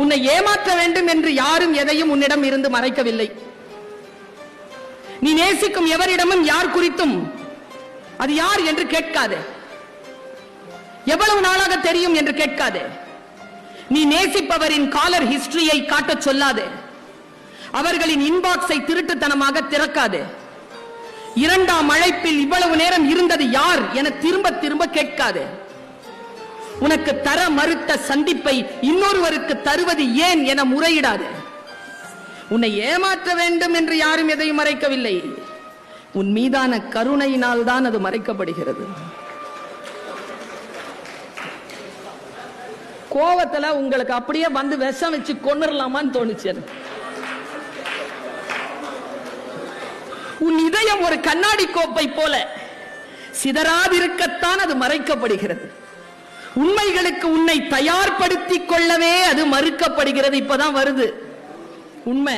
உன்னை ஏமாற்ற வேண்டும் என்று யாரும் எதையும் உன்னிடம் இருந்து மறைக்கவில்லை. நீ நேசிக்கும் எவரிடமும் யார் குறித்தும் அது யார் என்று கேட்காதே. எவ்வளவு நாளாக தெரியும் என்று கேட்காதே. நீ நேசிப்பவரின் காலர் ஹிஸ்டரியை காட்டச் சொல்லாதே. அவர்களின் இன்பாக்ஸை திருட்டுத்தனமாக திறக்காதே. இரண்டாம் அழைப்பில் இவ்வளவு நேரம் இருந்தது யார் என திரும்ப திரும்ப கேட்காதே. உனக்கு தர மறுத்த சந்திப்பை இன்னொருவருக்கு தருவது ஏன் என முறையிடாதே. உன்னை ஏமாற்ற வேண்டும் என்று யாரும் எதையும் மறைக்கவில்லை. உன் மீதான கருணையினால் தான் அது மறைக்கப்படுகிறது. கோவத்துல உங்களுக்கு அப்படியே வந்து விஷம் வச்சு கொன்னுடலாமான்னு தோணுச்சு. உன் இதயம் ஒரு கண்ணாடி கோப்பை போல சிதறாதிருக்கத்தான் அது மறைக்கப்படுகிறது. உண்மைகளுக்கு உன்னை தயார்படுத்திக் கொள்ளவே அது மறுக்கப்படுகிறது. இப்பதான் வருது உண்மை.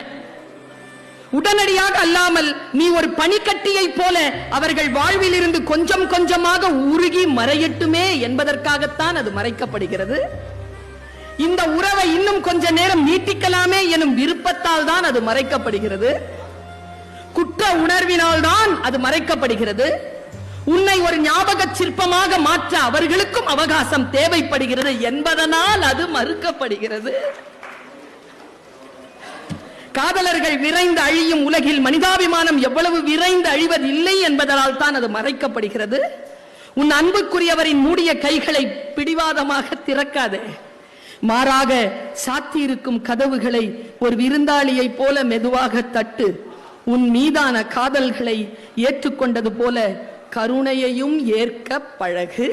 உடனடியாக அல்லாமல் நீ ஒரு பனிக்கட்டியை போல அவர்கள் வாழ்வில் இருந்து கொஞ்சம் கொஞ்சமாக உருகி மறையட்டுமே என்பதற்காகத்தான் அது மறைக்கப்படுகிறது. இந்த உறவை இன்னும் கொஞ்ச நேரம் நீட்டிக்கலாமே எனும் விருப்பத்தால் தான் அது மறைக்கப்படுகிறது. குற்ற உணர்வினால் தான் அது மறைக்கப்படுகிறது. உன்னை ஒரு ஞாபக சிற்பமாக மாற்ற அவர்களுக்கும் அவகாசம் தேவைப்படுகிறது என்பதனால் அது மறுக்கப்படுகிறது. காதலர்கள் விரைந்து அழியும் உலகில் மனிதாபிமானம் எவ்வளவு விரைந்து அழிவதில்லை என்பதனால் தான் அது மறைக்கப்படுகிறது. உன் அன்புக்குரியவரின் மூடிய கைகளை பிடிவாதமாக திறக்காதே. மாறாக சாத்தியிருக்கும் கதவுகளை ஒரு விருந்தாளியை போல மெதுவாக தட்டு. உன் மீதான காதல்களை ஏற்றுக்கொண்டது போல கருணையையும் ஏற்க பழகு.